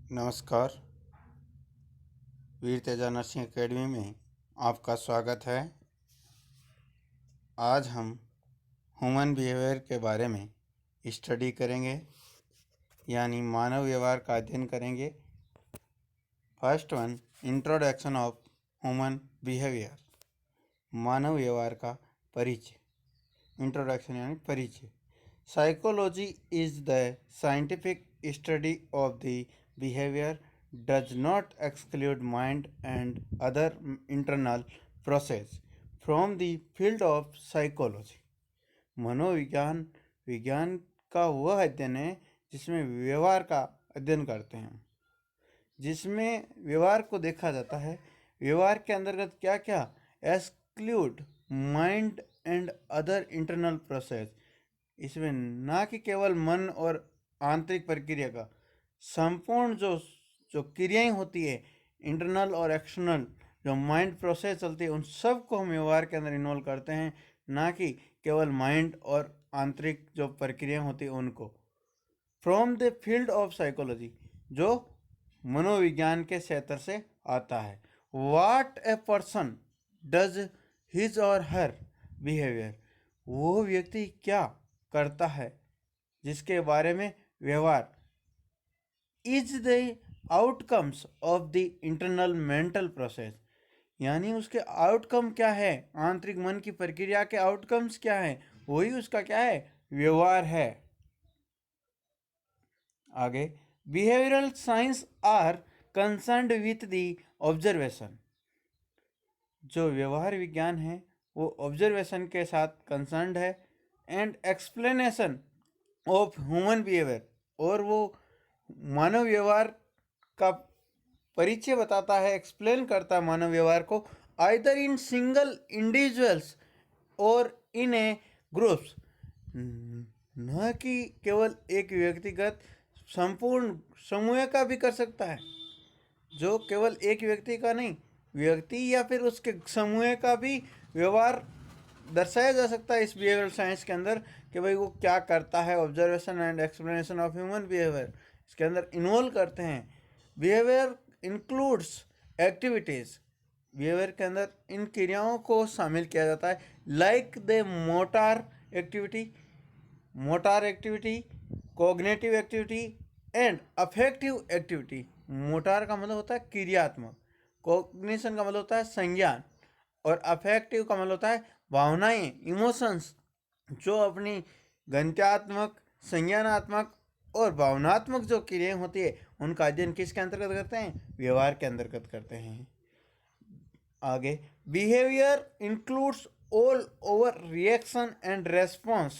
नमस्कार। वीर Teja nursing academy में आपका स्वागत है। आज हम ह्यूमन बिहेवियर के बारे में स्टडी करेंगे, यानी मानव व्यवहार का अध्ययन करेंगे। First one, introduction of human behaviour. मानव व्यवहार का परिचय। इंट्रोडक्शन यानी परिचय। Psychology is the scientific study of the behaviour does not exclude mind and other internal process from the field of psychology। विज्ञान का वह अध्ययन है जिसमें व्यवहार का अध्ययन करते हैं, जिसमें व्यवहार को देखा जाता है। व्यवहार के अंतर्गत क्या क्या? Exclude mind and other internal process. इसमें ना कि केवल मन और आंतरिक प्रक्रिया का, संपूर्ण जो क्रियाएं होती है, इंटरनल और एक्सटर्नल, जो माइंड प्रोसेस चलती है, उन सब को हम व्यवहार के अंदर इन्वॉल्व करते हैं, ना कि केवल माइंड और आंतरिक जो प्रक्रियाएं होती हैं उनको। From the field of psychology, जो मनोविज्ञान के क्षेत्र से आता है। What a person does his और हर बिहेवियर, वो व्यक्ति क्या करता है जिसके बारे में व्यवहार। Is the outcomes of the internal mental process, यानी उसके आउटकम क्या है, आंतरिक मन की प्रक्रिया के आउटकम्स क्या है, वही उसका क्या है, व्यवहार है। आगे, behavioural science are concerned with the observation. जो व्यवहार विज्ञान है वो ऑब्जर्वेशन के साथ कंसर्न्ड है। And explanation of human behaviour, और वो मानव व्यवहार का परिचय बताता है, एक्सप्लेन करता है मानव व्यवहार को, आइदर इन सिंगल इंडिविजुअल्स और इन ए ग्रुप्स, न कि केवल एक व्यक्तिगत, संपूर्ण समूह का भी कर सकता है। जो केवल एक व्यक्ति का नहीं, व्यक्ति या फिर उसके समूह का भी व्यवहार दर्शाया जा सकता है इस बिहेवियरल साइंस के अंदर, कि भाई वो क्या करता है। Observation and explanation of human behaviour इसके अंदर इन्वॉल्व करते हैं। बिहेवियर इंक्लूड्स एक्टिविटीज़, बिहेवियर के अंदर इन क्रियाओं को शामिल किया जाता है। Like the motor activity, cognitive activity and affective activity. Motor का मतलब होता है क्रियात्मक, कॉग्निशन का मतलब होता है संज्ञान, और अफेक्टिव का मतलब होता है भावनाएं, इमोशंस। जो अपनी गंत्यात्मक, संज्ञानात्मक और भावनात्मक जो क्रियाएं होती है, उनका अध्ययन किसके अंतर्गत करते हैं, व्यवहार के अंतर्गत करते हैं। आगे, behaviour includes all over reaction and response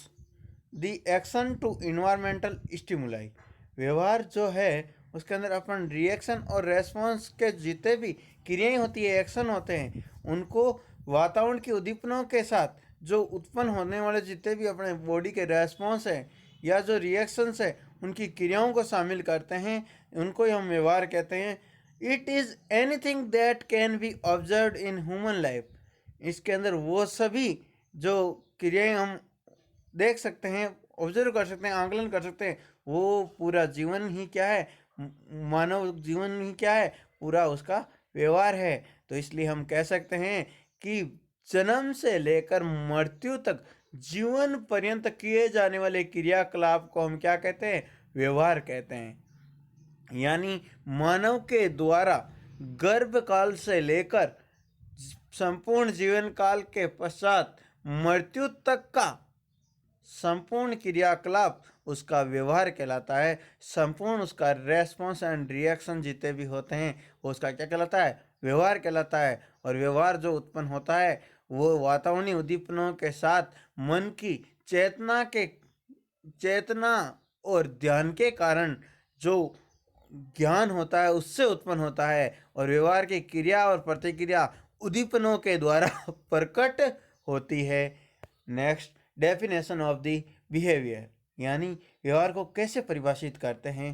the action to environmental stimuli. व्यवहार जो है उसके अंदर अपन रिएक्शन और रेस्पॉन्स के जितने भी क्रियाएं होती है, एक्शन होते हैं, उनको वातावरण की उद्दीपनों के साथ जो उत्पन्न होने वाले जितने भी अपने बॉडी के रेस्पॉन्स हैं या जो रिएक्शंस है, उनकी क्रियाओं को शामिल करते हैं, उनको ही हम व्यवहार कहते हैं। It is anything that can be observe in human life. इसके अंदर वो सभी जो क्रियाएं हम देख सकते हैं, ऑब्जर्व कर सकते हैं, आंकलन कर सकते हैं, वो पूरा जीवन ही क्या है, मानव जीवन ही क्या है, पूरा उसका व्यवहार है। तो इसलिए हम कह सकते हैं कि जन्म से लेकर मृत्यु तक जीवन पर्यंत किए जाने वाले क्रियाकलाप को हम क्या कहते हैं, व्यवहार कहते हैं। यानी मानव के द्वारा गर्भकाल से लेकर संपूर्ण जीवन काल के पश्चात मृत्यु तक का संपूर्ण क्रियाकलाप उसका व्यवहार कहलाता है। संपूर्ण उसका रेस्पॉन्स एंड रिएक्शन जितने भी होते हैं वो उसका क्या कहलाता है, व्यवहार कहलाता है। और व्यवहार जो उत्पन्न होता है वो वातावरणीय उद्दीपनों के साथ मन की चेतना और ध्यान के कारण जो ज्ञान होता है उससे उत्पन्न होता है। और व्यवहार की क्रिया और प्रतिक्रिया उद्दीपनों के द्वारा प्रकट होती है। Next, definition of the behaviour, यानी व्यवहार को कैसे परिभाषित करते हैं।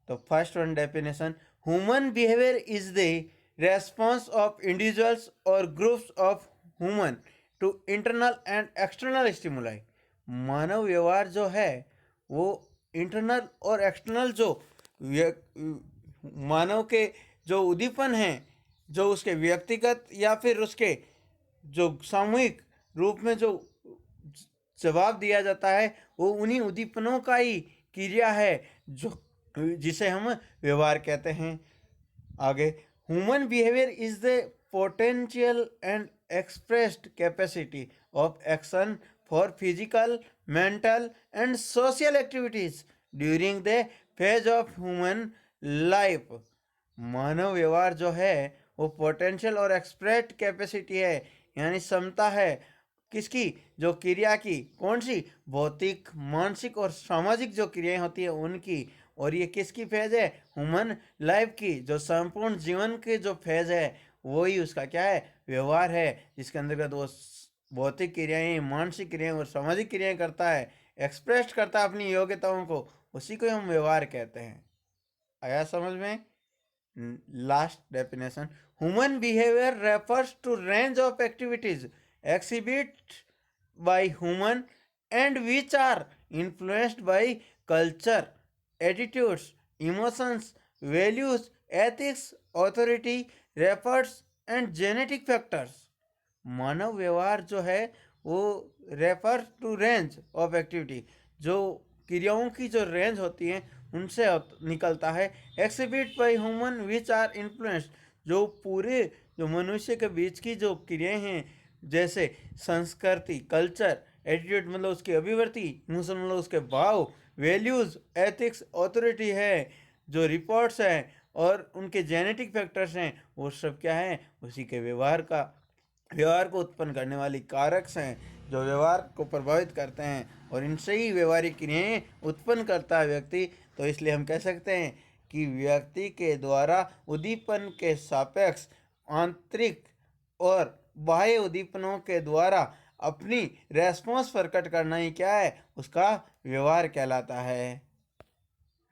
तो first one definition, human behaviour is the response of individuals और groups of human to internal and external stimuli. मानव व्यवहार जो है वो इंटरनल और एक्सटर्नल जो मानव के जो उद्दीपन हैं, जो उसके व्यक्तिगत या फिर उसके जो सामूहिक रूप में जो जवाब दिया जाता है, वो उन्हीं उद्दीपनों का ही क्रिया है जो जिसे हम व्यवहार कहते हैं। आगे, human behaviour is the potential and expressed capacity of action for physical, mental and social activities during the phase of human life. मानव व्यवहार जो है वो पोटेंशियल और एक्सप्रेस्ड कैपेसिटी है, यानी क्षमता है किसकी, जो क्रिया की, कौन सी, भौतिक, मानसिक और सामाजिक जो क्रियाएं होती है उनकी। और ये किसकी फेज है, ह्यूमन लाइफ की, जो संपूर्ण जीवन के जो फेज है वही उसका क्या है, व्यवहार है, जिसके अंतर्गत वो भौतिक क्रियाएं, मानसिक क्रियाएं और सामाजिक क्रियाएं करता है, एक्सप्रेस करता है अपनी योग्यताओं को, उसी को हम व्यवहार कहते हैं। आया समझ में? Last definition, human behaviour refers to range of activities exhibit by human and which are influenced by culture, attitudes, emotions, values, ethics, authority, efforts and genetic factors। मानव व्यवहार जो है वो refer to range of activity, जो क्रियाओं की जो range होती है उनसे निकलता है। Exhibit by human which are influenced, जो पूरे जो मनुष्य के बीच की जो क्रियाएं हैं, जैसे संस्कृति, कल्चर, एटीट्यूड मतलब उसकी अभिव्यक्ति, इमोशन मतलब उसके भाव, वैल्यूज, एथिक्स, ऑथोरिटी है, जो रिपोर्ट्स हैं और उनके जेनेटिक फैक्टर्स हैं, वो सब क्या है, उसी के व्यवहार को उत्पन्न करने वाली कारक्स हैं जो व्यवहार को प्रभावित करते हैं, और इनसे ही व्यवहारिक क्रियाएं उत्पन्न करता है व्यक्ति। तो इसलिए हम कह सकते हैं कि व्यक्ति के द्वारा उद्दीपन के सापेक्ष आंतरिक और बाह्य उद्दीपनों के द्वारा अपनी रेस्पॉन्स प्रकट करना ही क्या है, उसका व्यवहार कहलाता है।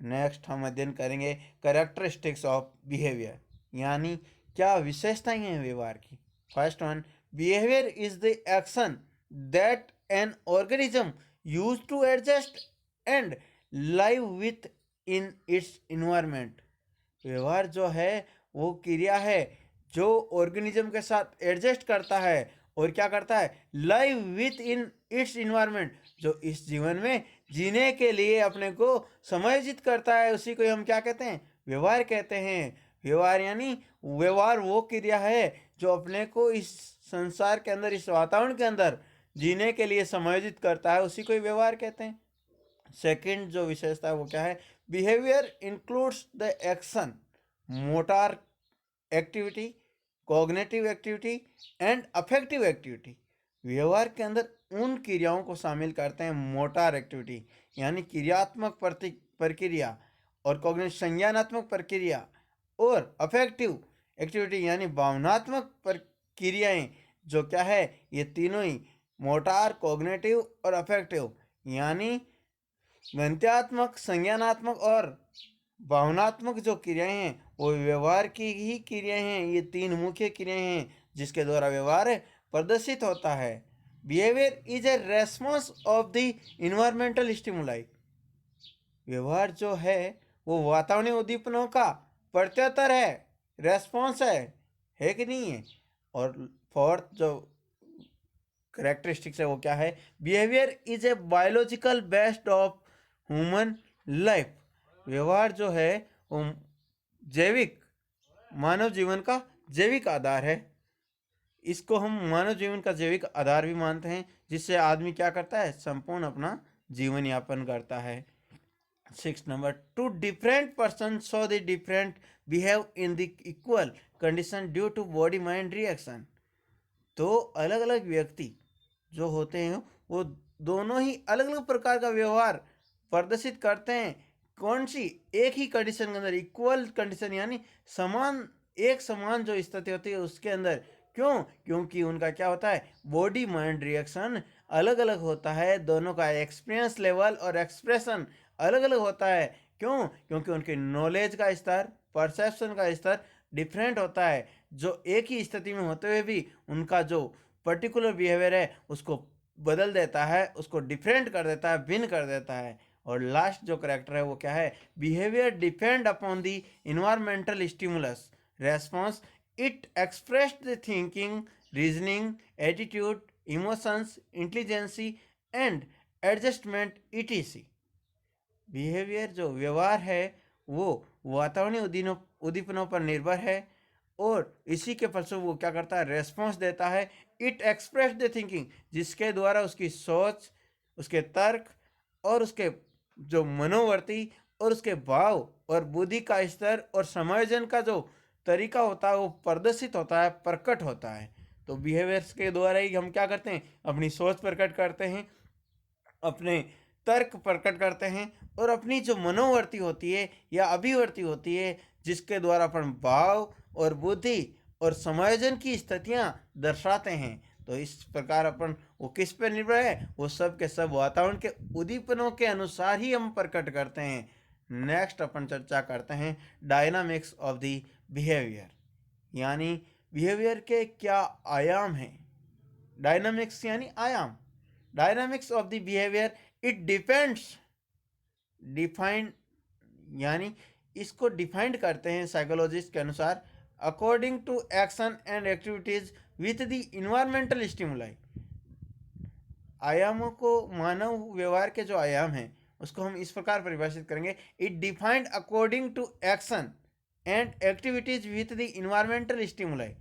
नेक्स्ट हम अध्ययन करेंगे कैरेक्टरिस्टिक्स ऑफ बिहेवियर, यानी क्या विशेषताएं हैं व्यवहार की। First one, behaviour is the action that an organism use to adjust and live with in its environment. व्यवहार जो है वो क्रिया है जो ऑर्गेनिज्म के साथ एडजस्ट करता है और क्या करता है, live with in its environment, जो इस जीवन में जीने के लिए अपने को समायोजित करता है, उसी को हम क्या कहते हैं, व्यवहार कहते हैं। व्यवहार यानी व्यवहार वो क्रिया है जो अपने को इस संसार के अंदर, इस वातावरण के अंदर जीने के लिए समायोजित करता है, उसी को ही व्यवहार कहते हैं। सेकंड जो विशेषता है वो क्या है, behaviour includes the action, motor activity, cognitive activity and affective activity. व्यवहार के अंदर उन क्रियाओं को शामिल करते हैं, मोटर एक्टिविटी यानी क्रियात्मक प्रक्रिया, और कॉग्निटिव संज्ञानात्मक प्रक्रिया, और अफेक्टिव एक्टिविटी यानी भावनात्मक प्रक्रियाएं, जो क्या है, ये तीनों ही मोटर, कॉग्निटिव और अफेक्टिव यानी गणितात्मक, संज्ञानात्मक और भावनात्मक जो क्रियाएं हैं वो व्यवहार की ही क्रियाएं हैं। ये तीन मुख्य क्रियाएं हैं जिसके द्वारा व्यवहार प्रदर्शित होता है। Behaviour is a response of the environmental stimuli. व्यवहार जो है वो वातावरणीय उद्दीपनों का प्रत्युत्तर है, रेस्पॉन्स है कि नहीं है। और फोर्थ जो करेक्टरिस्टिक्स है वो क्या है, behaviour is a biological based of human life. व्यवहार जो है वो जैविक, मानव जीवन का जैविक आधार है। इसको हम मानव जीवन का जैविक आधार भी मानते हैं, जिससे आदमी क्या करता है, संपूर्ण अपना जीवन यापन करता है। 6 number, two different person so the different behave in the equal condition due to body mind reaction. तो अलग अलग व्यक्ति जो होते हैं वो दोनों ही अलग अलग प्रकार का व्यवहार प्रदर्शित करते हैं। कौन सी, एक ही कंडीशन के अंदर, इक्वल कंडीशन यानी एक समान जो स्थिति होती है उसके अंदर। क्यों? क्योंकि उनका क्या होता है, बॉडी माइंड रिएक्शन अलग अलग होता है, दोनों का एक्सपीरियंस लेवल और एक्सप्रेशन अलग अलग होता है। क्यों? क्योंकि उनके नॉलेज का स्तर, परसेप्शन का स्तर डिफरेंट होता है। जो एक ही स्थिति में होते हुए भी उनका जो पर्टिकुलर बिहेवियर है उसको बदल देता है, उसको डिफरेंट कर देता है, भिन्न कर देता है। और लास्ट जो करेक्टर है वो क्या है, behaviour depend upon the environmental stimulus response, it express the thinking, reasoning, attitude, emotions, intelligency and adjustment ETC. Behaviour जो व्यवहार है वो वातावरणीय उद्दीपनों पर निर्भर है और इसी के फलस्वरूप वो क्या करता है, रेस्पॉन्स देता है। इट एक्सप्रेस द थिंकिंग, जिसके द्वारा उसकी सोच, उसके तर्क और उसके जो मनोवर्ती और उसके भाव और बुद्धि का स्तर और समायोजन का जो तरीका होता है वो प्रदर्शित होता है, प्रकट होता है। तो बिहेवियर्स के द्वारा ही हम क्या करते हैं, अपनी सोच प्रकट करते हैं, अपने तर्क प्रकट करते हैं और अपनी जो मनोवर्ती होती है या अभिवर्ती होती है जिसके द्वारा अपन भाव और बुद्धि और समायोजन की स्थितियां दर्शाते हैं। तो इस प्रकार अपन वो किस पर निर्भर है, वो सब के सब वातावरण के उद्दीपनों के अनुसार ही हम प्रकट करते हैं। नेक्स्ट अपन चर्चा करते हैं डायनामिक्स ऑफ द बिहेवियर, यानी बिहेवियर के क्या आयाम हैं। डायनामिक्स यानी आयाम। Dynamics of the behaviour, it depends, defined यानी इसको डिफाइंड करते हैं साइकोलॉजिस्ट के अनुसार, according to action and activities with the environmental stimuli. आयामों को, मानव व्यवहार के जो आयाम हैं उसको हम इस प्रकार परिभाषित करेंगे, it defined according to action and activities with the environmental stimuli.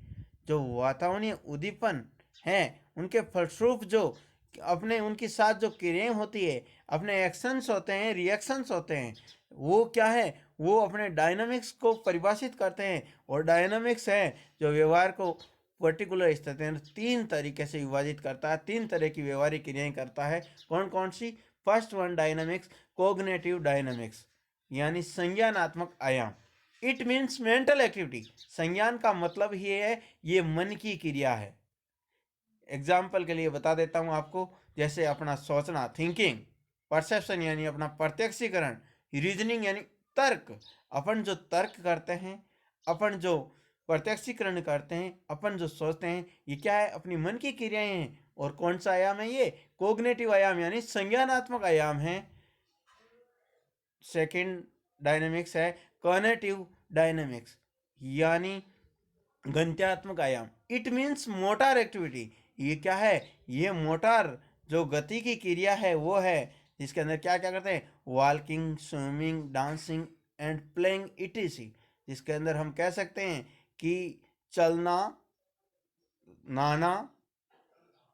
जो वातावरणीय उद्दीपन हैं उनके फलस्वरूप जो अपने उनके साथ जो क्रियाएं होती है, अपने एक्शंस होते हैं, रिएक्शंस होते हैं, वो क्या है, वो अपने डायनामिक्स को परिभाषित करते हैं। और डायनामिक्स है जो व्यवहार को पर्टिकुलर स्थिति में तीन तरीके से विभाजित करता है, तीन तरह की व्यवहारिक क्रियाएं करता है। कौन कौन सी? First one dynamics, cognitive dynamics, यानी संज्ञानात्मक आयाम। It means mental activity. संज्ञान का मतलब ही है ये मन की क्रिया है। एग्जाम्पल के लिए बता देता हूँ आपको, जैसे अपना सोचना, थिंकिंग, परसेप्शन यानी अपना प्रत्यक्षीकरण, रीजनिंग यानी तर्क, अपन जो तर्क करते हैं, अपन जो प्रत्यक्षीकरण करते हैं, अपन जो सोचते हैं, ये क्या है, अपनी मन की क्रियाएं हैं। और कौन सा आयाम है ये? कोग्निटिव आयाम यानी संज्ञानात्मक आयाम है। सेकंड डायनेमिक्स है कॉग्निटिव डायनेमिक्स, यानी गंत्यात्मक आयाम। It means motor activity. ये क्या है? ये मोटर जो गति की क्रिया है वो है, जिसके अंदर क्या क्या करते हैं, walking, swimming, dancing and playing etc.. जिसके अंदर हम कह सकते हैं कि चलना, नहाना,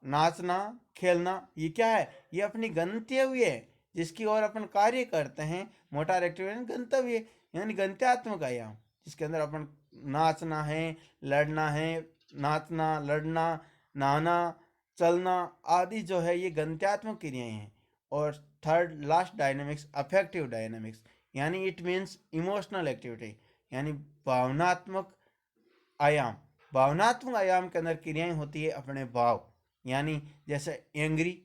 नाचना, खेलना, ये क्या है, ये अपनी गंतव्य है जिसकी ओर अपन कार्य करते हैं। मोटर एक्टिविटी गंतव्य यानी गंत्यात्मक आयाम, जिसके अंदर अपन नाचना है, लड़ना है, नाचना, लड़ना, नहाना, चलना आदि जो है ये गंत्यात्मक क्रियाएं हैं। और third last dynamics affective dynamics, यानी इट मीन्स इमोशनल एक्टिविटी, यानी भावनात्मक आयाम। भावनात्मक आयाम के अंदर क्रियाएं होती है अपने भाव, यानी जैसे angry,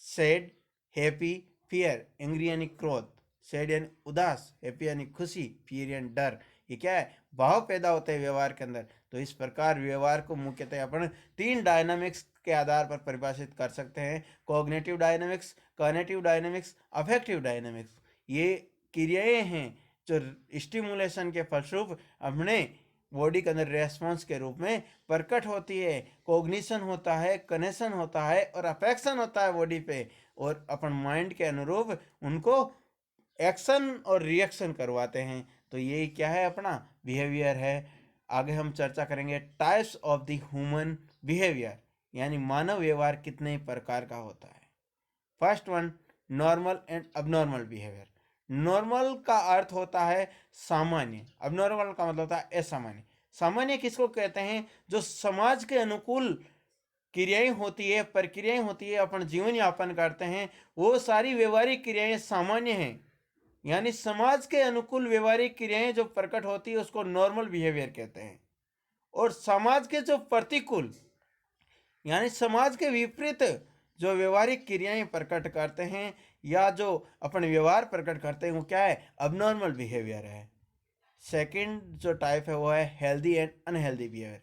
sad, happy, fear. Angry यानी क्रोध, सैड यानी उदास, हैप्पी यानी खुशी, फियर यानी डर। ये क्या है? भाव पैदा होते हैं व्यवहार के अंदर। तो इस प्रकार व्यवहार को मुख्यतः अपन तीन डायनामिक्स के आधार पर परिभाषित कर सकते हैं: cognitive dynamics, cognitive dynamics, affective dynamics. ये क्रियाएं हैं जो स्टिमुलेशन के फलस्वरूप अपने बॉडी के अंदर रेस्पॉन्स के रूप में प्रकट होती है। कोग्निशन होता है, कनेक्शन होता है और अफेक्शन होता है बॉडी पे, और अपन माइंड के अनुरूप उनको एक्शन और रिएक्शन करवाते हैं। तो ये क्या है? अपना बिहेवियर है। आगे हम चर्चा करेंगे types of the human behaviour, यानी मानव व्यवहार कितने प्रकार का होता है। First one, normal and abnormal behaviour. Normal का अर्थ होता है सामान्य, अबनॉर्मल का मतलब होता है असामान्य। सामान्य किसको कहते हैं? जो समाज के अनुकूल क्रियाएं होती है, प्रक्रियाएं होती है, अपन जीवन यापन करते हैं, वो सारी व्यवहारिक क्रियाएं सामान्य हैं। यानी समाज के अनुकूल व्यवहारिक क्रियाएं जो प्रकट होती है उसको नॉर्मल बिहेवियर कहते हैं। और समाज के जो प्रतिकूल यानी समाज के विपरीत जो व्यवहारिक क्रियाएं प्रकट करते हैं या जो अपने व्यवहार प्रकट करते हैं वो क्या है? अबनॉर्मल बिहेवियर है। सेकंड जो टाइप है वो है healthy and unhealthy behaviour.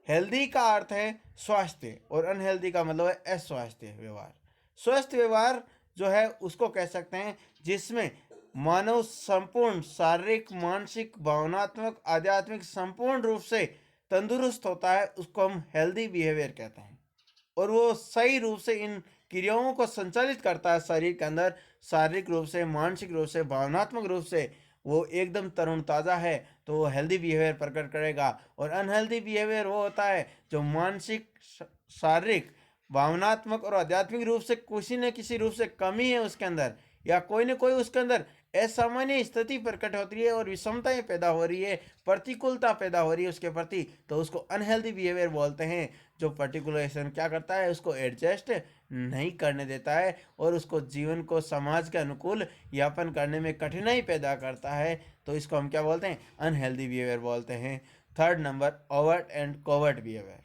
Healthy का अर्थ है स्वास्थ्य और अनहेल्दी का मतलब है अस्वास्थ्य व्यवहार। स्वस्थ व्यवहार जो है उसको कह सकते हैं, जिसमें मानव संपूर्ण शारीरिक, मानसिक, भावनात्मक, आध्यात्मिक संपूर्ण रूप से तंदुरुस्त होता है, उसको हम हेल्दी बिहेवियर कहते हैं। और वो सही रूप से इन क्रियाओं को संचालित करता है शरीर के अंदर, शारीरिक रूप से, मानसिक रूप से, भावनात्मक रूप से वो एकदम तरुण ताज़ा है, तो वो हेल्दी बिहेवियर प्रकट करेगा। और अनहेल्दी बिहेवियर वो होता है जो मानसिक, शारीरिक, भावनात्मक और आध्यात्मिक रूप से किसी न किसी रूप से कमी है उसके अंदर, या कोई न कोई उसके अंदर असामान्य स्थिति प्रकट होती है और विषमताएं पैदा हो रही है, प्रतिकूलता पैदा हो रही है उसके प्रति, तो उसको अनहेल्दी बिहेवियर बोलते हैं। जो पर्टिकुलेशन क्या करता है, उसको एडजस्ट नहीं करने देता है और उसको जीवन को समाज के अनुकूल यापन करने में कठिनाई पैदा करता है, तो इसको हम क्या बोलते हैं, अनहेल्दी बिहेवियर बोलते हैं। Third number, overt and covert behaviour,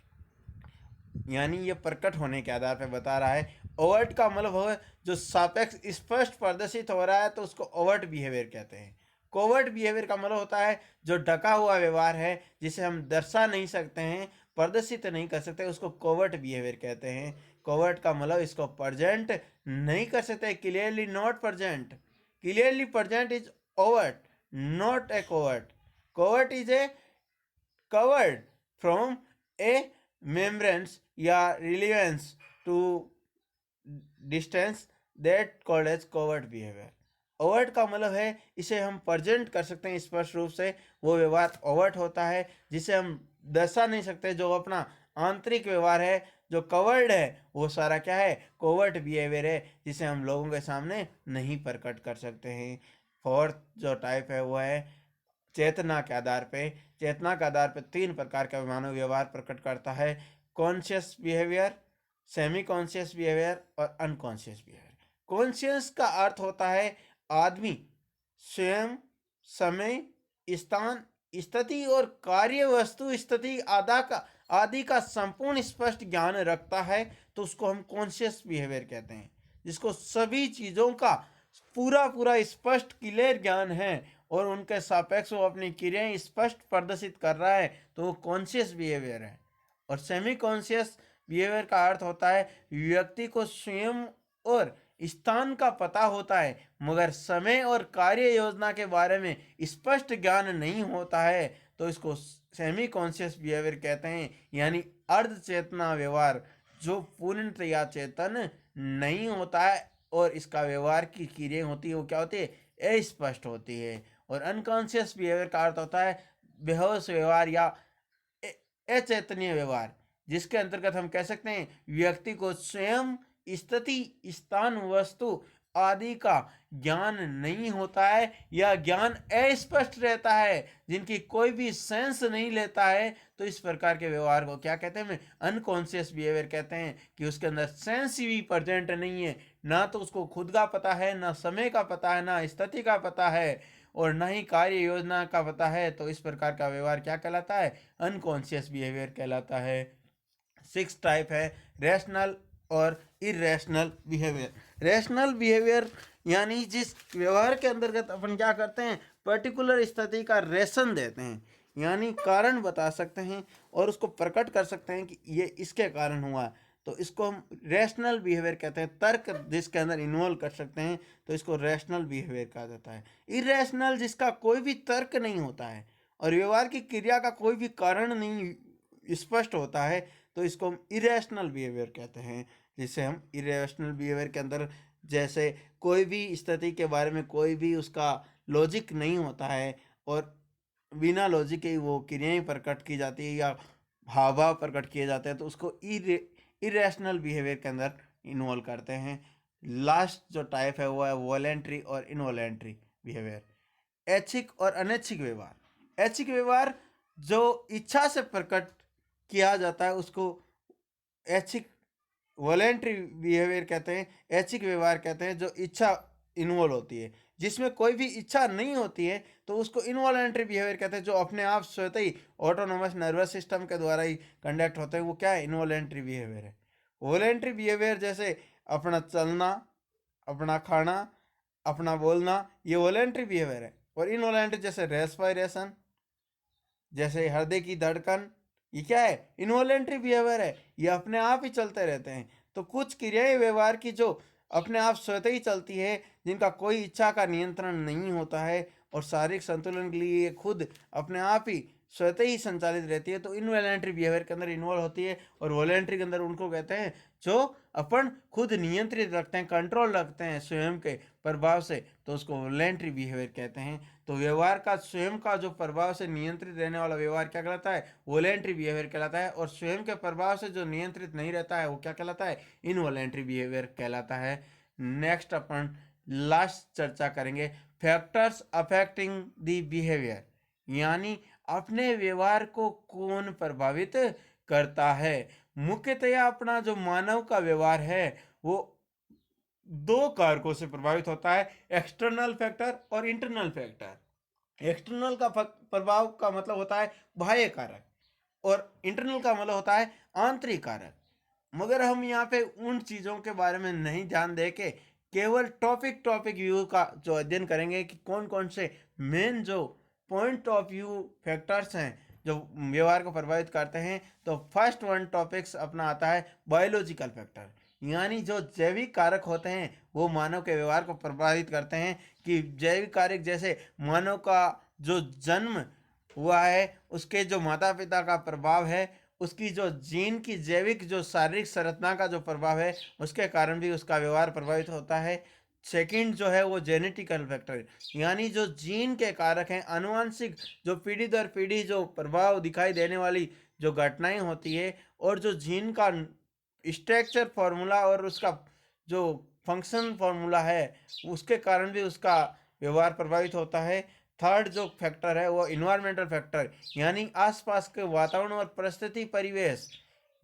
यानी ये प्रकट होने के आधार पर बता रहा है। ओवर्ट का मतलब हो जो सापेक्ष स्पष्ट प्रदर्शित हो रहा है, तो उसको ओवर्ट बिहेवियर कहते हैं। कोवर्ट बिहेवियर का मतलब होता है जो ढका हुआ व्यवहार है, जिसे हम दर्शा नहीं सकते हैं, प्रदर्शित नहीं कर सकते, उसको कोवर्ट बिहेवियर कहते हैं। कोवर्ट का मतलब इसको प्रेजेंट नहीं कर सकते, clearly not present. Clearly present is overt, not a covert. Covert is a covered from a membranes या relevance to distance, that called as covert behaviour. Overt का मतलब है इसे हम प्रेजेंट कर सकते हैं स्पष्ट रूप से, वो व्यवहार ओवर्ट होता है, जिसे हम दर्शा नहीं सकते, जो अपना आंतरिक व्यवहार है, जो कवर्ड है, वो सारा क्या है, कोवर्ट बिहेवियर है, जिसे हम लोगों के सामने नहीं प्रकट कर सकते हैं। फोर्थ जो टाइप है वो है चेतना के आधार पे। चेतना के आधार पे तीन प्रकार का मानव व्यवहार प्रकट करता है: conscious behaviour, semi conscious behaviour और अनकॉन्शियस बिहेवियर। कॉन्शियस का अर्थ होता है आदमी स्वयं, समय, स्थान, स्थिति और कार्य वस्तु स्थिति आदि का संपूर्ण स्पष्ट ज्ञान रखता है, तो उसको हम कॉन्शियस बिहेवियर कहते हैं। जिसको सभी चीज़ों का पूरा पूरा स्पष्ट क्लियर ज्ञान है और उनके सापेक्ष वो अपनी क्रियाएं स्पष्ट प्रदर्शित कर रहा है, तो वो कॉन्शियस बिहेवियर है। और सेमी कॉन्शियस बिहेवियर का अर्थ होता है व्यक्ति को स्वयं और स्थान का पता होता है, मगर समय और कार्य योजना के बारे में स्पष्ट ज्ञान नहीं होता है, तो इसको सेमी कॉन्शियस बिहेवियर कहते हैं। यानी अर्ध चेतना व्यवहार, जो पूर्णतया चेतन नहीं होता है और इसका व्यवहार की क्रियाएं होती है वो क्या होती है, अस्पष्ट होती है। और अनकॉन्शियस बिहेवियर का अर्थ होता है बेहोश व्यवहार या अचेतनीय व्यवहार, जिसके अंतर्गत हम कह सकते हैं व्यक्ति को स्वयं, स्थिति, स्थान, वस्तु आदि का ज्ञान नहीं होता है या ज्ञान अस्पष्ट रहता है, जिनकी कोई भी सेंस नहीं लेता है, तो इस प्रकार के व्यवहार को क्या कहते हैं, अनकॉन्शियस बिहेवियर कहते हैं। कि उसके अंदर सेंस भी प्रेजेंट नहीं है, ना तो उसको खुद का पता है, ना समय का पता है, ना स्थिति का पता है और ना ही कार्य योजना का पता है, तो इस प्रकार का व्यवहार क्या कहलाता है, अनकॉन्शियस बिहेवियर कहलाता है। सिक्स टाइप है रैशनल और इरेशनल बिहेवियर। रैशनल बिहेवियर यानी जिस व्यवहार के अंतर्गत अपन क्या करते हैं, पर्टिकुलर स्थिति का रेशन देते हैं, यानी कारण बता सकते हैं और उसको प्रकट कर सकते हैं कि ये इसके कारण हुआ, तो इसको हम रैशनल बिहेवियर कहते हैं। तर्क जिसके अंदर इन्वॉल्व कर सकते हैं, तो इसको रैशनल बिहेवियर कहा जाता है। इरेशनल जिसका कोई भी तर्क नहीं होता है और व्यवहार की क्रिया का कोई भी कारण नहीं स्पष्ट होता है, तो इसको हम इरेशनल बिहेवियर कहते हैं। जिसे हम इरेशनल बिहेवियर के अंदर जैसे कोई भी स्थिति के बारे में कोई भी उसका लॉजिक नहीं होता है और बिना लॉजिक के वो क्रियाएं प्रकट की जाती है या हाव भाव प्रकट किए जाते हैं, तो उसको इरेशनल बिहेवियर के अंदर इन्वॉल्व करते हैं। लास्ट जो टाइप है वो है वॉलेंट्री और इनवॉलेंट्री बिहेवियर। ऐच्छिक और अनैच्छिक व्यवहार। ऐच्छिक व्यवहार जो इच्छा से प्रकट किया जाता है उसको ऐच्छिक वॉलेंट्री बिहेवियर कहते हैं। ऐच्छिक व्यवहार कहते हैं जो इच्छा इन्वॉल्व होती है। जिसमें कोई भी इच्छा नहीं होती है तो उसको इनवॉलेंट्री बिहेवियर कहते हैं, जो अपने आप स्वतः ही ऑटोनोमस नर्वस सिस्टम के द्वारा ही कंडक्ट होते हैं, वो क्या है, इनवॉलेंट्री बिहेवियर है। वॉलेंट्री बिहेवियर जैसे अपना चलना, अपना खाना, अपना बोलना, ये वॉलेंट्री बिहेवियर है। और इनवॉलेंट्री जैसे रेस्पायरेशन, जैसे हृदय की धड़कन, ये क्या है, इनवॉलेंट्री बिहेवियर है, ये अपने आप ही चलते रहते हैं। तो कुछ क्रियाएं व्यवहार की जो अपने आप स्वतः ही चलती है, जिनका कोई इच्छा का नियंत्रण नहीं होता है और शारीरिक संतुलन के लिए ये खुद अपने आप ही स्वतः ही संचालित रहती है, तो इनवॉलेंट्री बिहेवियर के अंदर इन्वॉल्व होती है। और वॉलेंट्री के अंदर उनको कहते हैं जो अपन खुद नियंत्रित रखते हैं, कंट्रोल रखते हैं स्वयं के प्रभाव से, तो उसको वॉलेंट्री बिहेवियर कहते हैं। तो व्यवहार का स्वयं का जो प्रभाव से नियंत्रित रहने वाला व्यवहार क्या कहलाता है? वॉलेंट्री बिहेवियर कहलाता है। और स्वयं के प्रभाव से जो नियंत्रित नहीं रहता है वो क्या कहलाता है? इनवॉलेंट्री बिहेवियर कहलाता है। नेक्स्ट अपन लास्ट चर्चा करेंगे फैक्टर्स अफेक्टिंग द बिहेवियर, यानी अपने व्यवहार को कौन प्रभावित करता है। मुख्यतया अपना जो मानव का व्यवहार है वो दो कारकों से प्रभावित होता है, एक्सटर्नल फैक्टर और इंटरनल फैक्टर। एक्सटर्नल का प्रभाव का मतलब होता है बाह्य कारक, और इंटरनल का मतलब होता है आंतरिक कारक। मगर हम यहाँ पे उन चीज़ों के बारे में नहीं ध्यान दे के केवल टॉपिक व्यू का जो अध्ययन करेंगे कि कौन कौन से मेन जो पॉइंट ऑफ व्यू फैक्टर्स हैं जो व्यवहार को प्रभावित करते हैं। तो फर्स्ट वन टॉपिक्स अपना आता है बायोलॉजिकल फैक्टर, यानी जो जैविक कारक होते हैं वो मानव के व्यवहार को प्रभावित करते हैं। कि जैविक कारक जैसे मानव का जो जन्म हुआ है उसके जो माता पिता का प्रभाव है, उसकी जो जीन की जैविक जो शारीरिक संरचना का जो प्रभाव है उसके कारण भी उसका व्यवहार प्रभावित होता है। सेकंड जो है वो जेनेटिकल फैक्टर, यानी जो जीन के कारक हैं, आनुवंशिक जो पीढ़ी दर पीढ़ी जो प्रभाव दिखाई देने वाली जो घटनाएं होती है, और जो जीन का स्ट्रक्चर फार्मूला और उसका जो फंक्शन फार्मूला है उसके कारण भी उसका व्यवहार प्रभावित होता है। थर्ड जो फैक्टर है वो इन्वायरमेंटल फैक्टर, यानी आसपास के वातावरण और परिस्थिति परिवेश,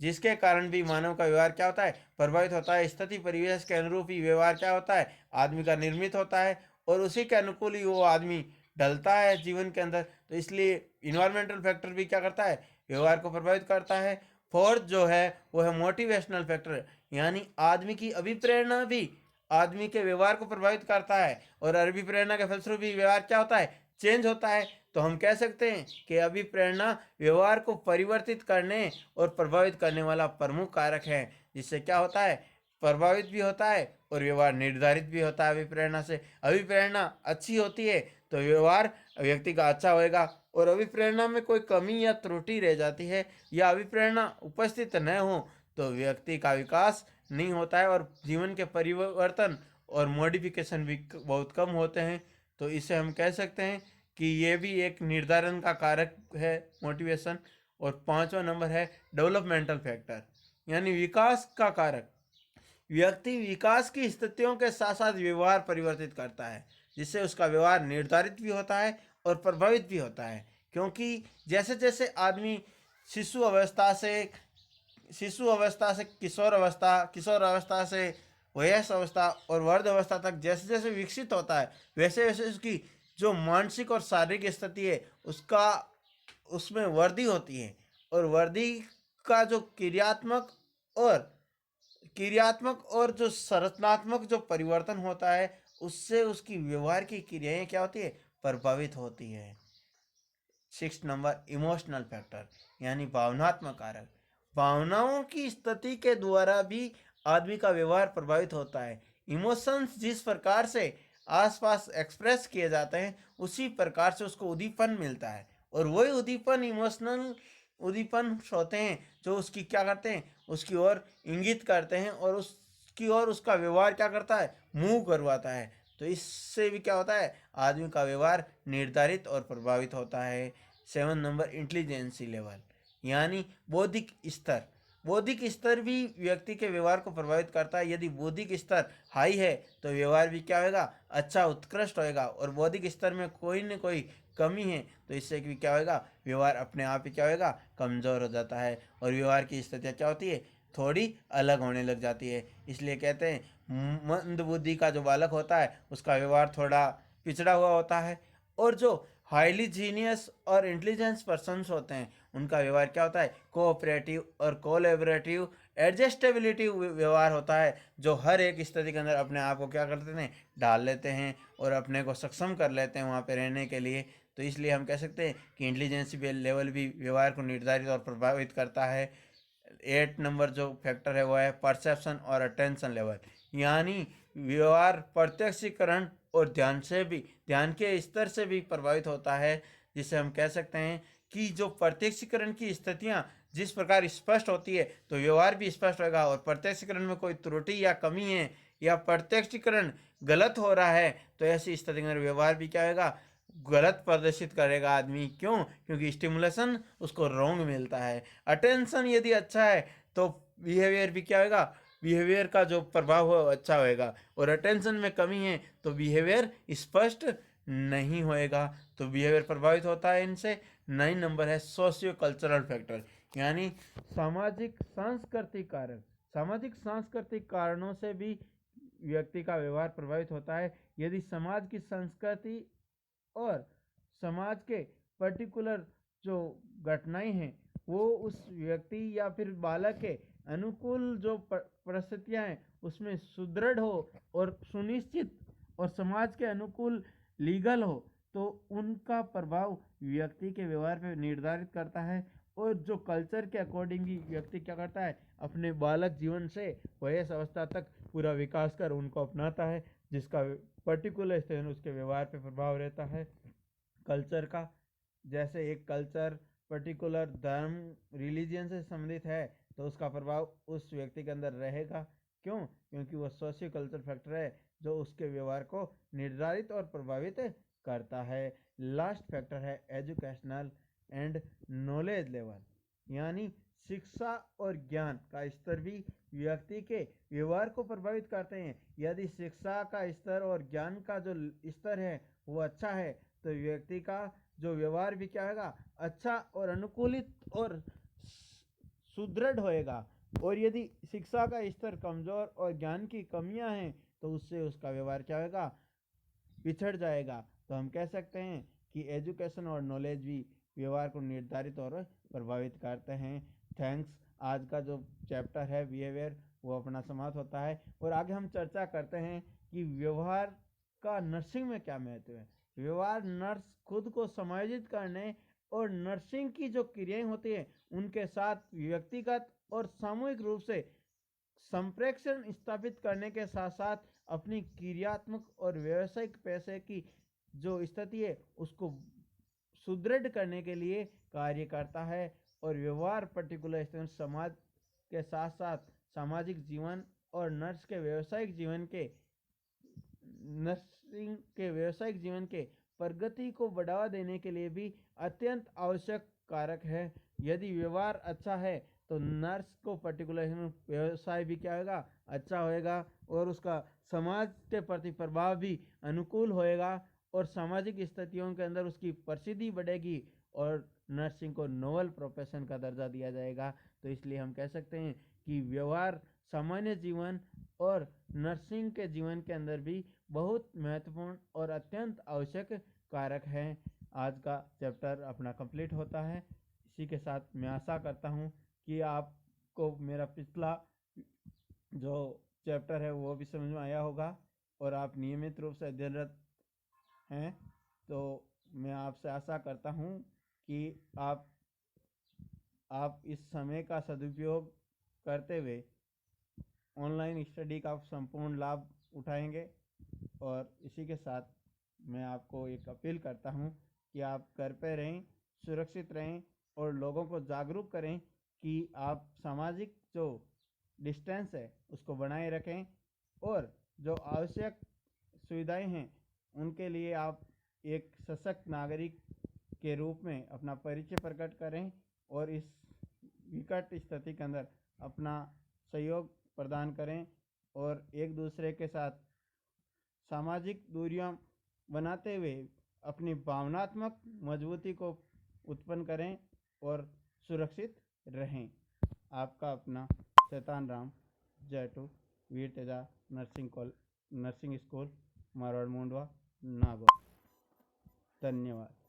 जिसके कारण भी मानव का व्यवहार क्या होता है? प्रभावित होता है। स्थिति परिवेश के अनुरूप ही व्यवहार क्या होता है? आदमी का निर्मित होता है, और उसी के अनुकूल ही वो आदमी ढलता है जीवन के अंदर। तो इसलिए इन्वायरमेंटल फैक्टर भी क्या करता है? व्यवहार को प्रभावित करता है। फोर्थ जो है वो है मोटिवेशनल फैक्टर, यानी आदमी की अभिप्रेरणा भी आदमी के व्यवहार को प्रभावित करता है, और अभिप्रेरणा के फलस्वरूप भी व्यवहार क्या होता है? चेंज होता है। तो हम कह सकते हैं कि अभिप्रेरणा व्यवहार को परिवर्तित करने और प्रभावित करने वाला प्रमुख कारक है, जिससे क्या होता है? प्रभावित भी होता है और व्यवहार निर्धारित भी होता है अभिप्रेरणा से। अभिप्रेरणा अच्छी होती है तो व्यवहार व्यक्ति का अच्छा होएगा, और अभिप्रेरणा में कोई कमी या त्रुटि रह जाती है या अभिप्रेरणा उपस्थित न हो तो व्यक्ति का विकास नहीं होता है, और जीवन के परिवर्तन और मॉडिफिकेशन भी बहुत कम होते हैं। तो इसे हम कह सकते हैं कि ये भी एक निर्धारण का कारक है, मोटिवेशन। और पांचवा नंबर है डेवलपमेंटल फैक्टर, यानी विकास का कारक। व्यक्ति विकास की स्थितियों के साथ साथ व्यवहार परिवर्तित करता है, जिससे उसका व्यवहार निर्धारित भी होता है और प्रभावित भी होता है। क्योंकि जैसे जैसे आदमी शिशु अवस्था से किशोर अवस्था से वयस्क अवस्था और वृद्ध अवस्था तक जैसे जैसे विकसित होता है, वैसे वैसे उसकी जो मानसिक और शारीरिक स्थिति है उसका उसमें वृद्धि होती है। और वृद्धि का जो क्रियात्मक और जो संरचनात्मक जो परिवर्तन होता है उससे उसकी व्यवहार की क्रियाएं क्या होती है? प्रभावित होती है। सिक्स नंबर इमोशनल फैक्टर, यानी भावनात्मक कारक। भावनाओं की स्थिति के द्वारा भी आदमी का व्यवहार प्रभावित होता है। इमोशंस जिस प्रकार से आसपास एक्सप्रेस किए जाते हैं उसी प्रकार से उसको उद्दीपन मिलता है, और वही उद्दीपन इमोशनल उद्दीपन होते हैं जो उसकी क्या करते हैं? उसकी ओर इंगित करते हैं, और उसकी ओर उसका व्यवहार क्या करता है? मूव करवाता है। तो इससे भी क्या होता है? आदमी का व्यवहार निर्धारित और प्रभावित होता है। सेवन नंबर इंटेलिजेंसी लेवल, यानी बौद्धिक स्तर। बौद्धिक स्तर भी व्यक्ति के व्यवहार को प्रभावित करता है। यदि बौद्धिक स्तर हाई है तो व्यवहार भी क्या होगा? अच्छा उत्कृष्ट होएगा, और बौद्धिक स्तर में कोई न कोई कमी है तो इससे भी क्या होएगा? व्यवहार अपने आप ही क्या होएगा? कमज़ोर हो जाता है, और व्यवहार की स्थितियाँ क्या होती है? थोड़ी अलग होने लग जाती है। इसलिए कहते हैं मंद बुद्धि का जो बालक होता है उसका व्यवहार थोड़ा पिछड़ा हुआ होता है, और जो हाईली जीनियस और इंटेलिजेंस पर्सन्स होते हैं उनका व्यवहार क्या होता है? कोऑपरेटिव और कोलैबोरेटिव एडजस्टेबिलिटी व्यवहार होता है, जो हर एक स्थिति के अंदर अपने आप को क्या करते हैं? डाल लेते हैं और अपने को सक्षम कर लेते हैं वहाँ पे रहने के लिए। तो इसलिए हम कह सकते हैं कि इंटेलिजेंस लेवल भी व्यवहार को निर्धारित और प्रभावित करता है। एट नंबर जो फैक्टर है वो है परसेप्शन और अटेंशन लेवल, यानी व्यवहार प्रत्यक्षीकरण और ध्यान के स्तर से भी प्रभावित होता है, जिसे हम कह सकते हैं कि जो प्रत्यक्षीकरण की स्थितियाँ जिस प्रकार स्पष्ट होती है तो व्यवहार भी स्पष्ट होगा, और प्रत्यक्षीकरण में कोई त्रुटि या कमी है या प्रत्यक्षीकरण गलत हो रहा है तो ऐसी स्थिति में व्यवहार भी क्या होगा, गलत प्रदर्शित करेगा आदमी। क्यों? क्योंकि स्टिमुलेशन उसको रॉन्ग मिलता है। अटेंशन यदि अच्छा है तो बिहेवियर भी क्या होगा, बिहेवियर का जो प्रभाव हो अच्छा होएगा, और अटेंशन में कमी है तो बिहेवियर स्पष्ट नहीं होएगा, तो बिहेवियर प्रभावित होता है इनसे। 9 नंबर है सोशियो कल्चरल फैक्टर, यानी सामाजिक सांस्कृतिक कारणों से भी व्यक्ति का व्यवहार प्रभावित होता है। यदि समाज की संस्कृति और समाज के पर्टिकुलर जो घटनाएं हैं वो उस व्यक्ति या फिर बालक के अनुकूल जो परिस्थितियां हैं उसमें सुदृढ़ हो और सुनिश्चित और समाज के अनुकूल लीगल हो, तो उनका प्रभाव व्यक्ति के व्यवहार पर निर्धारित करता है। और जो कल्चर के अकॉर्डिंग ही व्यक्ति क्या करता है, अपने बालक जीवन से वयस अवस्था तक पूरा विकास कर उनको अपनाता है, जिसका पर्टिकुलर स्टेज उसके व्यवहार पे प्रभाव रहता है कल्चर का। जैसे एक कल्चर पर्टिकुलर धर्म रिलीजियन से संबंधित है तो उसका प्रभाव उस व्यक्ति के अंदर रहेगा। क्यों? क्योंकि वह सोशियो कल्चर फैक्टर है जो उसके व्यवहार को निर्धारित और प्रभावित करता है। लास्ट फैक्टर है एजुकेशनल एंड नॉलेज लेवल, यानी शिक्षा और ज्ञान का स्तर भी व्यक्ति के व्यवहार को प्रभावित करते हैं। यदि शिक्षा का स्तर और ज्ञान का जो स्तर है वो अच्छा है तो व्यक्ति का जो व्यवहार भी क्या होगा, अच्छा और अनुकूलित और सुदृढ़ होएगा। और यदि शिक्षा का स्तर कमजोर और ज्ञान की कमियां हैं तो उससे उसका व्यवहार क्या होगा, पिछड़ जाएगा। तो हम कह सकते हैं कि एजुकेशन और नॉलेज भी व्यवहार को निर्धारित और प्रभावित करते हैं। थैंक्स। आज का जो चैप्टर है बिहेवियर वो अपना समाप्त होता है, और आगे हम चर्चा करते हैं कि व्यवहार का नर्सिंग में क्या महत्व है। व्यवहार नर्स खुद को समायोजित करने और नर्सिंग की जो क्रियाएं होती है उनके साथ व्यक्तिगत और सामूहिक रूप से संप्रेषण स्थापित करने के साथ साथ अपनी क्रियात्मक और व्यावसायिक पैसे की जो स्थिति है उसको सुदृढ़ करने के लिए कार्य करता है। और व्यवहार पर्टिकुलर समाज के साथ साथ सामाजिक जीवन और नर्सिंग के व्यावसायिक जीवन के प्रगति को बढ़ावा देने के लिए भी अत्यंत आवश्यक कारक है। यदि व्यवहार अच्छा है तो नर्स को पर्टिकुलर व्यवसाय भी क्या होगा, अच्छा होएगा, और उसका समाज के प्रति प्रभाव भी अनुकूल होएगा, और सामाजिक स्थितियों के अंदर उसकी प्रसिद्धि बढ़ेगी, और नर्सिंग को नोबल प्रोफेशन का दर्जा दिया जाएगा। तो इसलिए हम कह सकते हैं कि व्यवहार सामान्य जीवन और नर्सिंग के जीवन के अंदर भी बहुत महत्वपूर्ण और अत्यंत आवश्यक कारक है। आज का चैप्टर अपना कंप्लीट होता है। इसी के साथ मैं आशा करता हूँ कि आपको मेरा पिछला जो चैप्टर है वो भी समझ में आया होगा और आप नियमित रूप से अध्ययनरत हैं। तो मैं आपसे आशा करता हूँ कि आप इस समय का सदुपयोग करते हुए ऑनलाइन स्टडी का संपूर्ण लाभ उठाएंगे। और इसी के साथ मैं आपको एक अपील करता हूँ कि आप घर पे रहें, सुरक्षित रहें और लोगों को जागरूक करें कि आप सामाजिक जो डिस्टेंस है उसको बनाए रखें, और जो आवश्यक सुविधाएं हैं उनके लिए आप एक सशक्त नागरिक के रूप में अपना परिचय प्रकट करें और इस विकट स्थिति के अंदर अपना सहयोग प्रदान करें, और एक दूसरे के साथ सामाजिक दूरियां बनाते हुए अपनी भावनात्मक मजबूती को उत्पन्न करें और सुरक्षित रहें। आपका अपना शैतान राम, जयटू, वीर तेजा नर्सिंग स्कूल, मारवाड़, मुंडवा, नागौर। धन्यवाद।